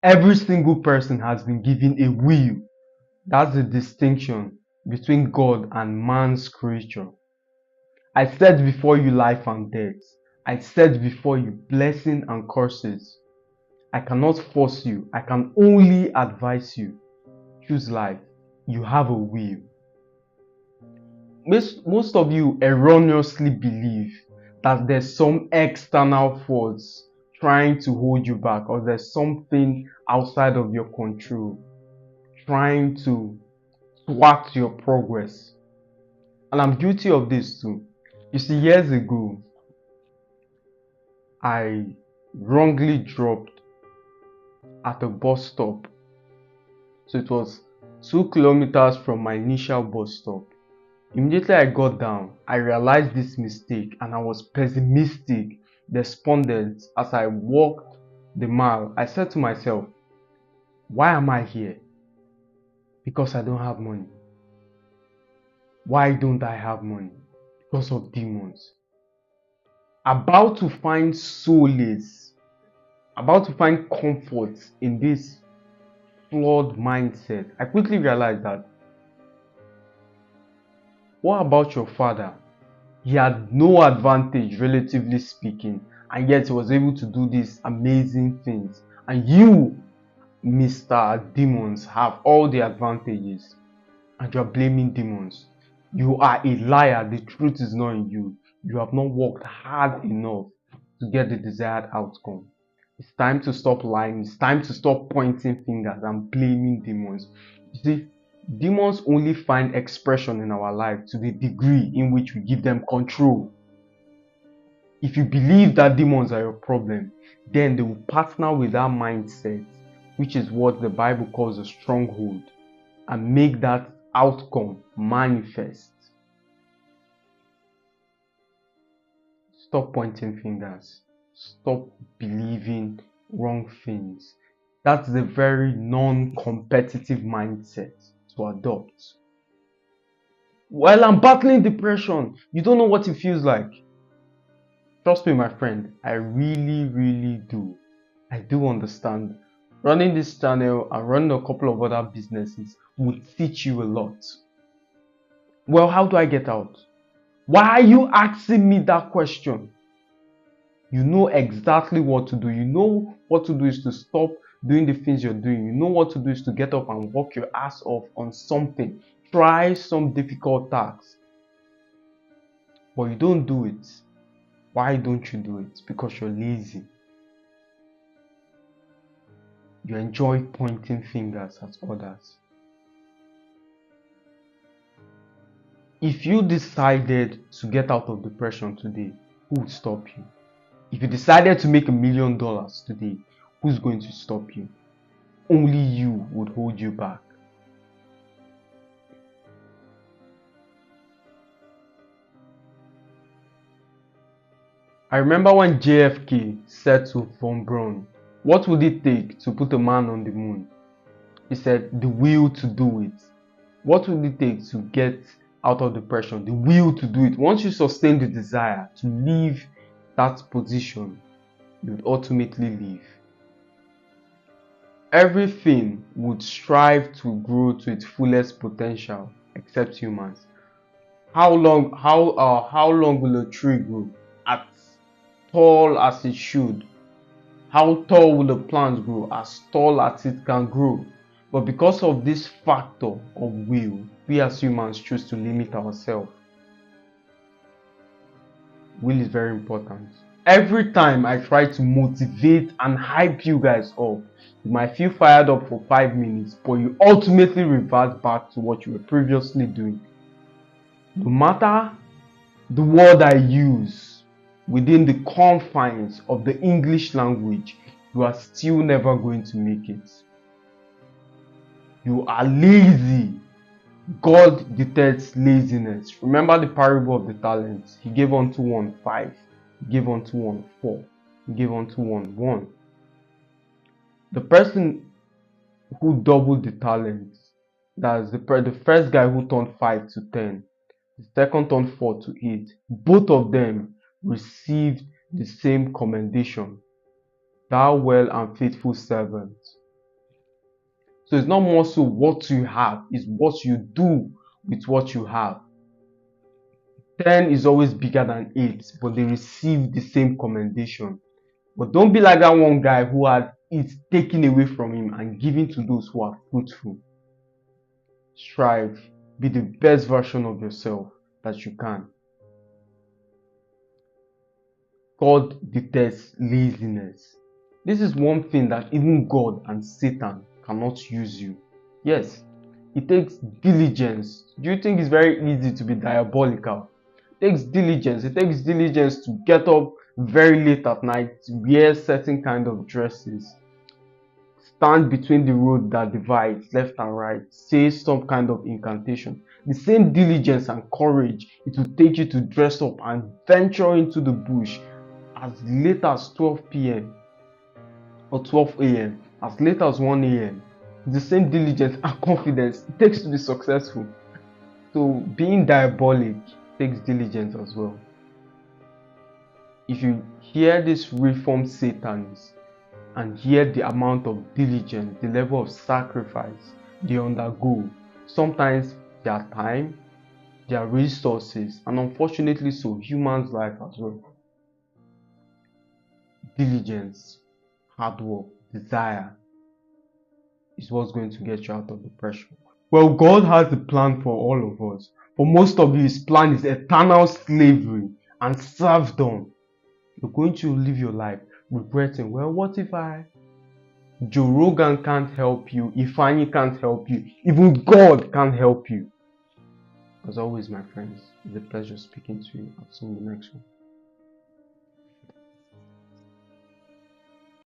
Every single person has been given a will. That's the distinction between God and man's creature. I set before you life and death. I set before you blessing and curses. I cannot force you. I can only advise you. Choose life. You have a will. Most of you erroneously believe that there's some external force trying to hold you back, or there's something outside of your control trying to thwart your progress. And I'm guilty of this too. You see, years ago, I wrongly dropped at a bus stop. So it was 2 kilometers from my initial bus stop. Immediately I got down, I realized this mistake and I was pessimistic, despondent as I walked the mile. I said to myself, why am I here? Because I don't have money. Why don't I have money? Because of demons. About to find solace, about to find comfort in this flawed mindset, I quickly realized that, what about your father? He had no advantage, relatively speaking, and yet he was able to do these amazing things. And you, Mr. Demons, have all the advantages, and you are blaming demons. You are a liar. The truth is not in you. You have not worked hard enough to get the desired outcome. It's time to stop lying. It's time to stop pointing fingers and blaming demons. You see, demons only find expression in our life to the degree in which we give them control. If you believe that demons are your problem, then they will partner with that mindset, which is what the Bible calls a stronghold, and make that outcome manifest. Stop pointing fingers. Stop believing wrong things. That's the very non-competitive mindset to adopt. Well, I'm battling depression. You don't know what it feels like. Trust me, my friend, I really do. I do understand. Running this channel and running a couple of other businesses will teach you a lot. Well, how do I get out? Why are you asking me that question? You know exactly what to do. You know what to do is to stop doing the things you're doing. You know what to do is to get up and work your ass off on something. Try some difficult tasks. But you don't do it. Why don't you do it? Because you're lazy. You enjoy pointing fingers at others. If you decided to get out of depression today, who would stop you? If you decided to make $1 million today, who's going to stop you? Only you would hold you back. I remember when JFK said to Von Braun, what would it take to put a man on the moon? He said, the will to do it. What would it take to get out of depression? The will to do it. Once you sustain the desire to leave that position, you would ultimately leave. Everything would strive to grow to its fullest potential except humans. How long will a tree grow? As tall as it should. How tall will a plant grow? As tall as it can grow. But because of this factor of will, we as humans choose to limit ourselves. Will is very important. Every time I try to motivate and hype you guys up, you might feel fired up for 5 minutes, but you ultimately revert back to what you were previously doing. No matter the word I use within the confines of the English language, you are still never going to make it. You are lazy. God detests laziness. Remember the parable of the talents. He gave unto one 5. He gave unto one 4. He gave unto one 1. The person who doubled the talents, that's the first guy who turned 5 to 10, the second turned 4 to 8. Both of them received the same commendation. Thou well and faithful servant. So it's not more so what you have, it's what you do with what you have. 10 is always bigger than 8, but they receive the same commendation. But don't be like that one guy who had it taken away from him and given to those who are fruitful. Strive, be the best version of yourself that you can. God detests laziness. This is one thing that even God and Satan cannot use you. Yes, it takes diligence. Do you think it's very easy to be diabolical? It takes diligence. It takes diligence to get up very late at night, to wear certain kind of dresses, stand between the road that divides left and right, say some kind of incantation. The same diligence and courage it will take you to dress up and venture into the bush as late as 12 p.m. or 12 a.m., as late as 1 a.m. The same diligence and confidence it takes to be successful. So being diabolic takes diligence as well. If you hear these reformed Satans and hear the amount of diligence, the level of sacrifice they undergo, sometimes their time, their resources, and unfortunately so human's life as well. Diligence, hard work, desire is what's going to get you out of depression. Well, God has a plan for all of us. For most of you, His plan is eternal slavery and serfdom. You're going to live your life regretting, well, what if Joe Rogan can't help you, Ifeanyi can't help you, even God can't help you. As always, my friends, it's a pleasure speaking to you. I'll see you in the next one.